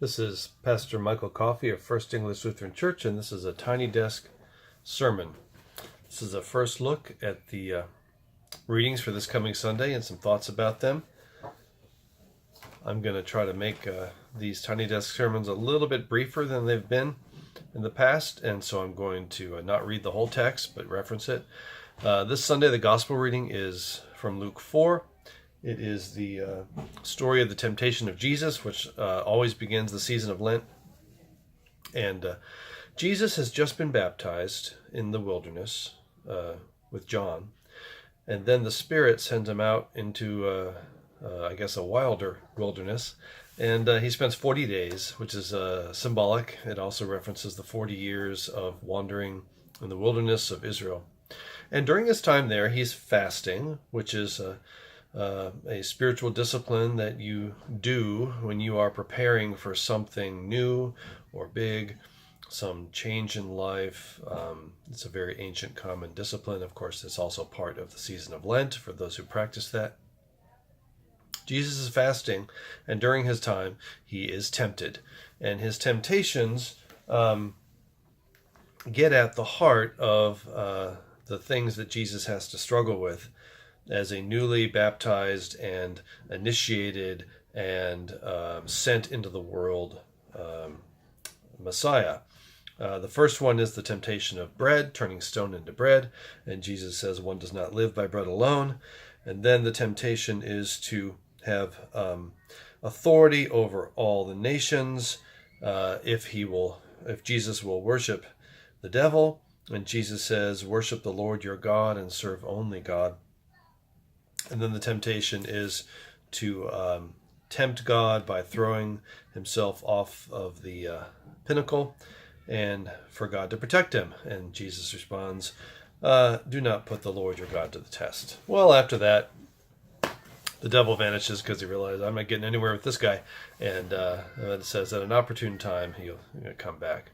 This is Pastor Michael Coffey of First English Lutheran Church, and this is a Tiny Desk sermon. This is a first look at the readings for this coming Sunday and some thoughts about them. I'm going to try to make these Tiny Desk sermons a little bit briefer than they've been in the past, and so I'm going to not read the whole text, but reference it. This Sunday, the Gospel reading is from Luke 4. It is the story of the temptation of Jesus, which always begins the season of Lent. And Jesus has just been baptized in the wilderness with John. And then the Spirit sends him out into, a wilder wilderness. And he spends 40 days, which is symbolic. It also references the 40 years of wandering in the wilderness of Israel. And during his time there, he's fasting, which is a spiritual discipline that you do when you are preparing for something new or big, some change in life. It's a very ancient common discipline. Of course, it's also part of the season of Lent for those who practice that. Jesus is fasting, and during his time, he is tempted. And his temptations get at the heart of the things that Jesus has to struggle with as a newly baptized and initiated and sent into the world Messiah. The first one is the temptation of bread, turning stone into bread. And Jesus says one does not live by bread alone. And then the temptation is to have authority over all the nations if Jesus will worship the devil. And Jesus says, worship the Lord your God and serve only God. And then the temptation is to tempt God by throwing himself off of the pinnacle and for God to protect him. And Jesus responds, do not put the Lord your God to the test. Well, after that, the devil vanishes because he realizes I'm not getting anywhere with this guy. And it says at an opportune time, he'll come back.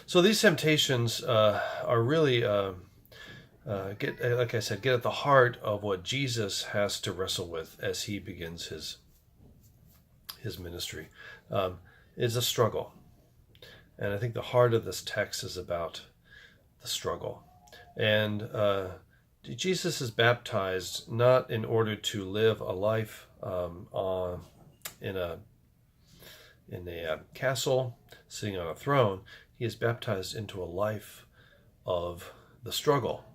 So these temptations are really... get at the heart of what Jesus has to wrestle with as he begins his ministry. Is a struggle. And I think the heart of this text is about the struggle. And Jesus is baptized not in order to live a life in a castle, sitting on a throne. He is baptized into a life of the struggle.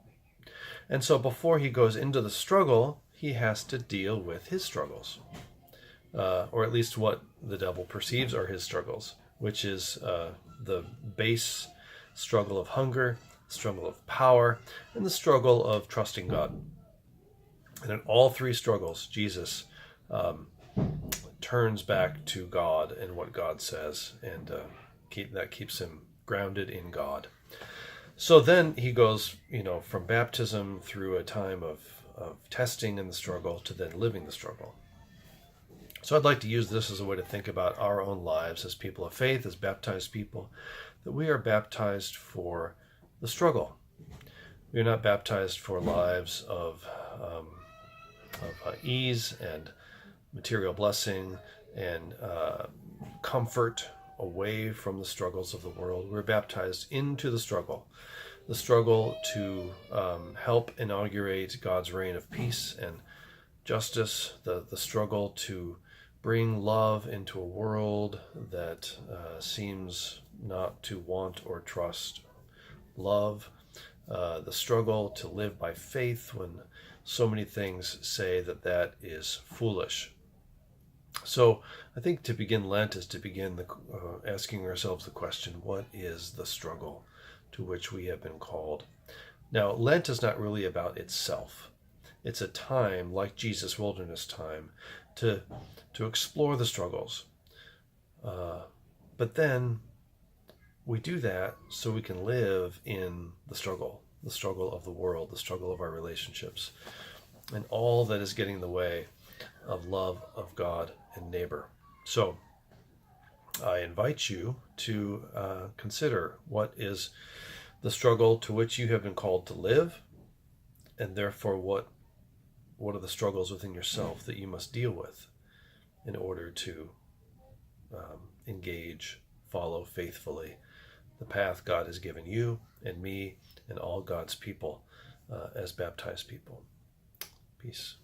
And so before he goes into the struggle, he has to deal with his struggles, or at least what the devil perceives are his struggles, which is the base struggle of hunger, struggle of power, and the struggle of trusting God. And in all three struggles, Jesus turns back to God and what God says, and that keeps him grounded in God. So then he goes, from baptism through a time of testing in the struggle to then living the struggle. So I'd like to use this as a way to think about our own lives as people of faith, as baptized people, that we are baptized for the struggle. We are not baptized for lives of ease and material blessing and comfort away from the struggles of the world. We're baptized into the struggle to help inaugurate God's reign of peace and justice, the struggle to bring love into a world that seems not to want or trust love, the struggle to live by faith when so many things say that is foolish. So I think to begin Lent is to begin asking ourselves the question, what is the struggle to which we have been called? Now, Lent is not really about itself. It's a time, like Jesus' wilderness time, to explore the struggles. But then we do that so we can live in the struggle of the world, the struggle of our relationships, and all that is getting in the way of love of God and neighbor. So I invite you to consider what is the struggle to which you have been called to live, and therefore what are the struggles within yourself that you must deal with in order to engage, follow faithfully the path God has given you and me and all God's people as baptized people. Peace.